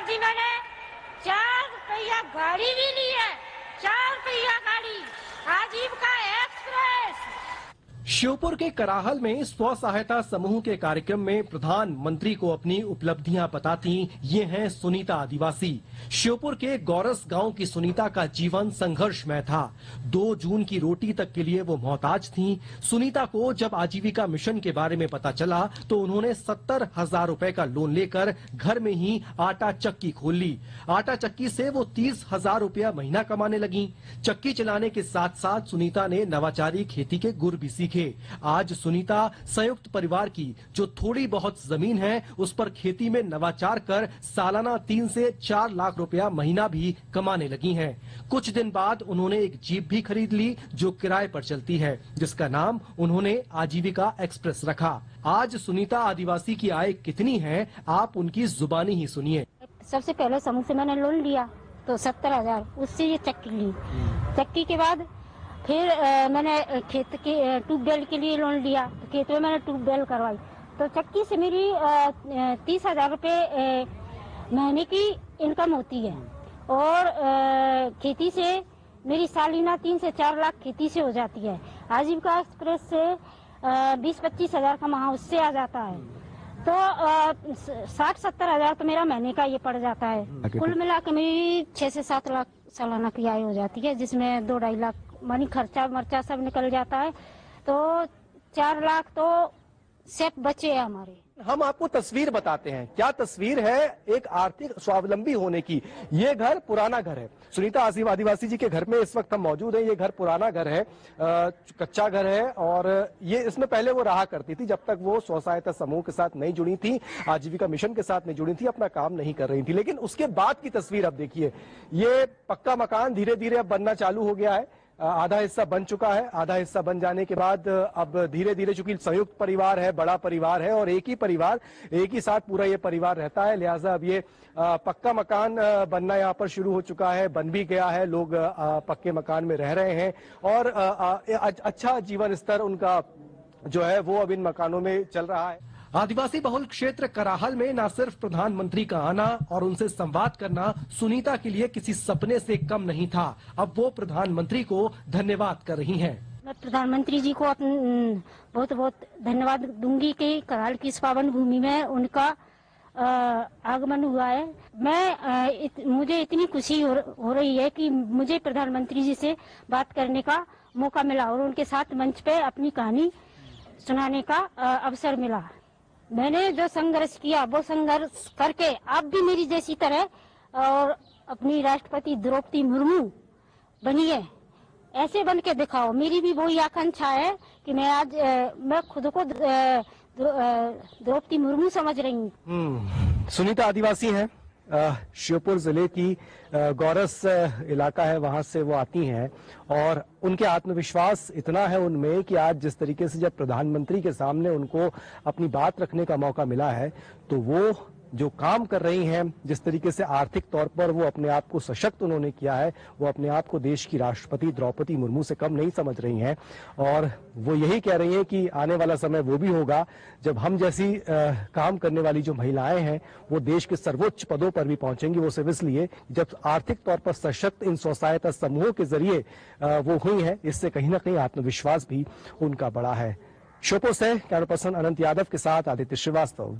जी मैंने 4 पहिया गाड़ी भी ली है, 4 पहिया गाड़ी, आजीविका एक्सप्रेस। श्योपुर के कराहल में स्व सहायता समूह के कार्यक्रम में प्रधानमंत्री को अपनी उपलब्धियां बताती ये हैं सुनीता आदिवासी। श्योपुर के गौरस गांव की सुनीता का जीवन संघर्षमय था। 2 जून की रोटी तक के लिए वो मोहताज थीं। सुनीता को जब आजीविका मिशन के बारे में पता चला तो उन्होंने 70,000 रुपए का लोन लेकर घर में ही आटा चक्की खोल ली। आटा चक्की से वो 30,000 रुपया महीना कमाने लगी। चक्की चलाने के साथ साथ सुनीता ने नवाचारी खेती के गुर भी सीखे। आज सुनीता संयुक्त परिवार की जो थोड़ी बहुत जमीन है उस पर खेती में नवाचार कर सालाना 3 से 4 लाख रुपया महीना भी कमाने लगी हैं। कुछ दिन बाद उन्होंने एक जीप भी खरीद ली जो किराए पर चलती है, जिसका नाम उन्होंने आजीविका एक्सप्रेस रखा। आज सुनीता आदिवासी की आय कितनी है आप उनकी जुबानी ही सुनिए। सबसे पहले समूह से मैंने लोन लिया तो 70,000, उससे ये चक्की ली। चक्की के बाद फिर मैंने खेत के ट्यूबवेल के लिए लोन लिया, तो खेत में मैंने ट्यूबवेल करवाई। तो चक्की से मेरी 30,000 रुपये महीने की इनकम होती है और खेती से मेरी सालाना 3 से 4 लाख खेती से हो जाती है। आजीविका एक्सप्रेस से 20-25 हजार का माह उससे आ जाता है, तो 60-70 हजार तो मेरा महीने का ये पड़ जाता है। कुल मिला के मेरी 6 से 7 लाख सालाना की आय हो जाती है, जिसमें 2-2.5 लाख मानी खर्चा मर्चा सब निकल जाता है, तो 4 लाख तो सेफ बचे हैं हमारे। हम आपको तस्वीर बताते हैं। क्या तस्वीर है एक आर्थिक स्वावलंबी होने की। ये घर पुराना घर है। सुनीता आदिवासी जी के घर में इस वक्त हम मौजूद हैं। ये घर पुराना घर है, कच्चा घर है और ये इसमें पहले वो रहा करती थी जब तक वो स्व सहायता समूह के साथ नहीं जुड़ी थी, आजीविका मिशन के साथ नहीं जुड़ी थी, अपना काम नहीं कर रही थी। लेकिन उसके बाद की तस्वीर अब देखिए। ये पक्का मकान धीरे धीरे अब बनना चालू हो गया है। आधा हिस्सा बन चुका है। आधा हिस्सा बन जाने के बाद अब धीरे धीरे, चूंकि संयुक्त परिवार है, बड़ा परिवार है और एक ही परिवार एक ही साथ पूरा ये परिवार रहता है, लिहाजा अब ये पक्का मकान बनना यहाँ पर शुरू हो चुका है, बन भी गया है। लोग पक्के मकान में रह रहे हैं और अच्छा जीवन स्तर उनका जो है वो अब इन मकानों में चल रहा है। आदिवासी बहुल क्षेत्र कराहल में न सिर्फ प्रधानमंत्री का आना और उनसे संवाद करना सुनीता के लिए किसी सपने से कम नहीं था। अब वो प्रधानमंत्री को धन्यवाद कर रही हैं। मैं प्रधानमंत्री जी को बहुत बहुत धन्यवाद दूंगी कि कराहल की इस पावन भूमि में उनका आगमन हुआ है। मुझे इतनी खुशी हो रही है कि मुझे प्रधानमंत्री जी से बात करने का मौका मिला और उनके साथ मंच पे अपनी कहानी सुनाने का अवसर मिला। मैंने जो संघर्ष किया वो संघर्ष करके आप भी मेरी जैसी तरह और अपनी राष्ट्रपति द्रौपदी मुर्मू बनिए, ऐसे बन के दिखाओ। मेरी भी वही आकांक्षा है कि मैं आज मैं खुद को द्रौपदी मुर्मू समझ रही हूँ। सुनीता आदिवासी हैं, श्योपुर जिले की गौरस इलाका है, वहां से वो आती हैं और उनके आत्मविश्वास इतना है उनमें कि आज जिस तरीके से जब प्रधानमंत्री के सामने उनको अपनी बात रखने का मौका मिला है तो वो जो काम कर रही हैं, जिस तरीके से आर्थिक तौर पर वो अपने आप को सशक्त उन्होंने किया है, वो अपने आप को देश की राष्ट्रपति द्रौपदी मुर्मू से कम नहीं समझ रही हैं और वो यही कह रही हैं कि आने वाला समय वो भी होगा जब हम जैसी काम करने वाली जो महिलाएं हैं वो देश के सर्वोच्च पदों पर भी पहुंचेंगी। वो सिर्फ इसलिए जब आर्थिक तौर पर सशक्त इन स्व सहायता समूहों के जरिए वो हुई हैं, इससे कहीं ना कहीं आत्मविश्वास भी उनका बड़ा है। श्योपुर से कैमरा पर्सन अनंत यादव के साथ आदित्य श्रीवास्तव।